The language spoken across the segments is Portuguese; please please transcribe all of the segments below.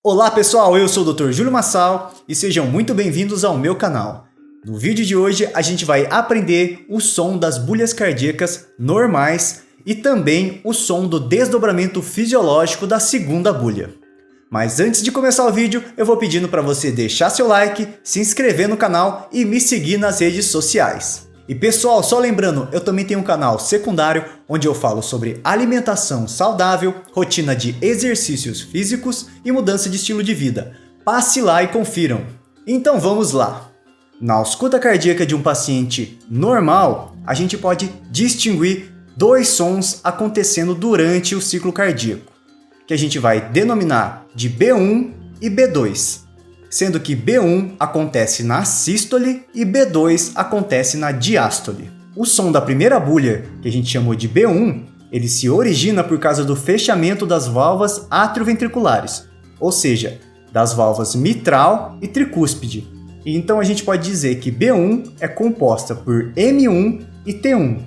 Olá pessoal, eu sou o Dr. Júlio Massal e sejam muito bem-vindos ao meu canal. No vídeo de hoje a gente vai aprender o som das bulhas cardíacas normais e também o som do desdobramento fisiológico da segunda bulha. Mas antes de começar o vídeo, eu vou pedindo para você deixar seu like, se inscrever no canal e me seguir nas redes sociais. E pessoal, só lembrando, eu também tenho um canal secundário onde eu falo sobre alimentação saudável, rotina de exercícios físicos e mudança de estilo de vida. Passe lá e confiram. Então vamos lá! Na ausculta cardíaca de um paciente normal, a gente pode distinguir dois sons acontecendo durante o ciclo cardíaco, que a gente vai denominar de B1 e B2. Sendo que B1 acontece na sístole e B2 acontece na diástole. O som da primeira bulha, que a gente chamou de B1, ele se origina por causa do fechamento das válvulas atrioventriculares, ou seja, das válvulas mitral e tricúspide. E então a gente pode dizer que B1 é composta por M1 e T1.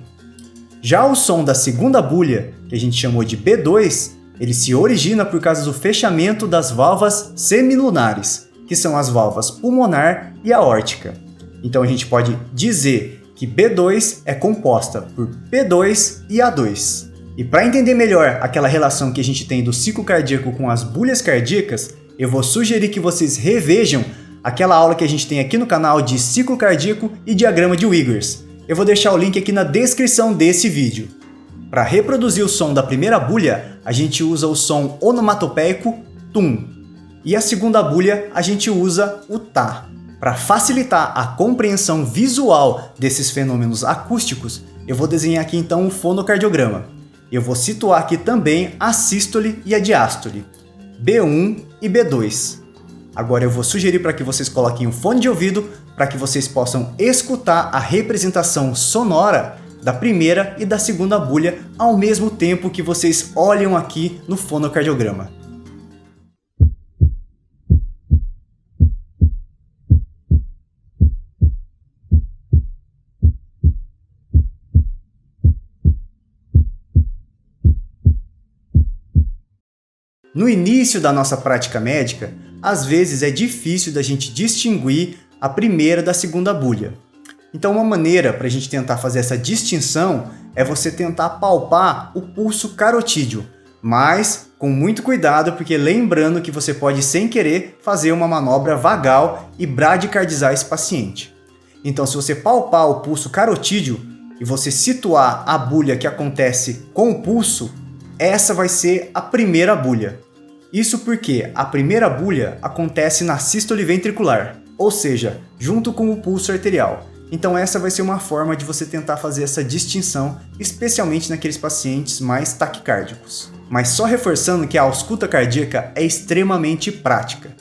Já o som da segunda bulha, que a gente chamou de B2, ele se origina por causa do fechamento das válvulas semilunares, que são as válvulas pulmonar e aórtica. Então a gente pode dizer que B2 é composta por P2 e A2. E para entender melhor aquela relação que a gente tem do ciclo cardíaco com as bulhas cardíacas, eu vou sugerir que vocês revejam aquela aula que a gente tem aqui no canal de ciclo cardíaco e diagrama de Wiggers. Eu vou deixar o link aqui na descrição desse vídeo. Para reproduzir o som da primeira bulha, a gente usa o som onomatopeico tum. E a segunda bulha a gente usa o tá. Para facilitar a compreensão visual desses fenômenos acústicos, eu vou desenhar aqui então um fonocardiograma. Eu vou situar aqui também a sístole e a diástole, B1 e B2. Agora eu vou sugerir para que vocês coloquem um fone de ouvido para que vocês possam escutar a representação sonora da primeira e da segunda bulha ao mesmo tempo que vocês olham aqui no fonocardiograma. No início da nossa prática médica, às vezes é difícil da gente distinguir a primeira da segunda bulha. Então uma maneira para a gente tentar fazer essa distinção é você tentar palpar o pulso carotídeo, mas com muito cuidado, porque lembrando que você pode sem querer fazer uma manobra vagal e bradicardizar esse paciente. Então se você palpar o pulso carotídeo e você situar a bulha que acontece com o pulso, essa vai ser a primeira bulha. Isso porque a primeira bulha acontece na sístole ventricular, ou seja, junto com o pulso arterial. Então essa vai ser uma forma de você tentar fazer essa distinção, especialmente naqueles pacientes mais taquicárdicos. Mas só reforçando que a ausculta cardíaca é extremamente prática.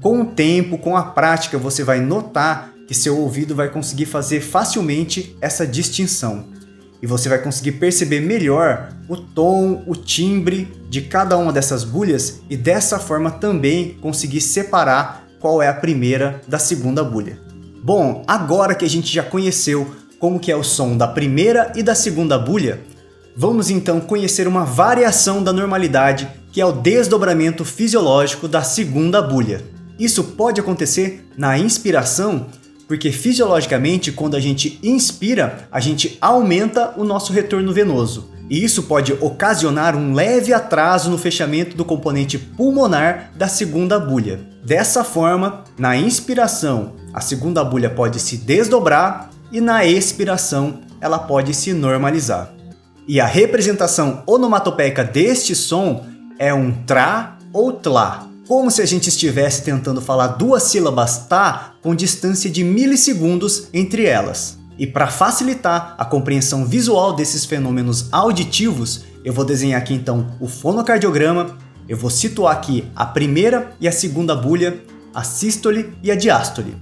Com o tempo, com a prática, você vai notar que seu ouvido vai conseguir fazer facilmente essa distinção. E você vai conseguir perceber melhor o tom, o timbre de cada uma dessas bulhas e dessa forma também conseguir separar qual é a primeira da segunda bulha. Bom, agora que a gente já conheceu como que é o som da primeira e da segunda bulha, vamos então conhecer uma variação da normalidade, que é o desdobramento fisiológico da segunda bulha. Isso pode acontecer na inspiração, porque fisiologicamente, quando a gente inspira, a gente aumenta o nosso retorno venoso. E isso pode ocasionar um leve atraso no fechamento do componente pulmonar da segunda bulha. Dessa forma, na inspiração, a segunda bulha pode se desdobrar e na expiração, ela pode se normalizar. E a representação onomatopeica deste som é um trá ou tlá, como se a gente estivesse tentando falar duas sílabas tá com distância de milissegundos entre elas. E para facilitar a compreensão visual desses fenômenos auditivos, eu vou desenhar aqui então o fonocardiograma, eu vou situar aqui a primeira e a segunda bulha, a sístole e a diástole.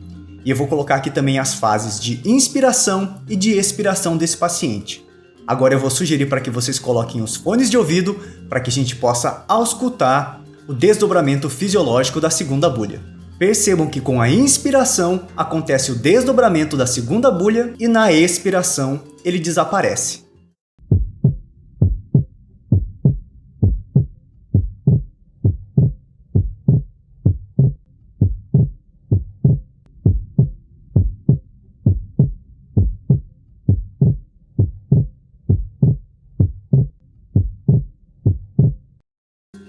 E eu vou colocar aqui também as fases de inspiração e de expiração desse paciente. Agora eu vou sugerir para que vocês coloquem os fones de ouvido para que a gente possa auscultar o desdobramento fisiológico da segunda bulha. Percebam que com a inspiração acontece o desdobramento da segunda bulha e na expiração ele desaparece.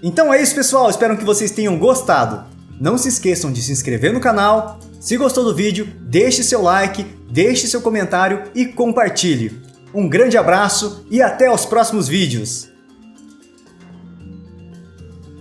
Então é isso, pessoal, espero que vocês tenham gostado. Não se esqueçam de se inscrever no canal, se gostou do vídeo, deixe seu like, deixe seu comentário e compartilhe. Um grande abraço e até os próximos vídeos!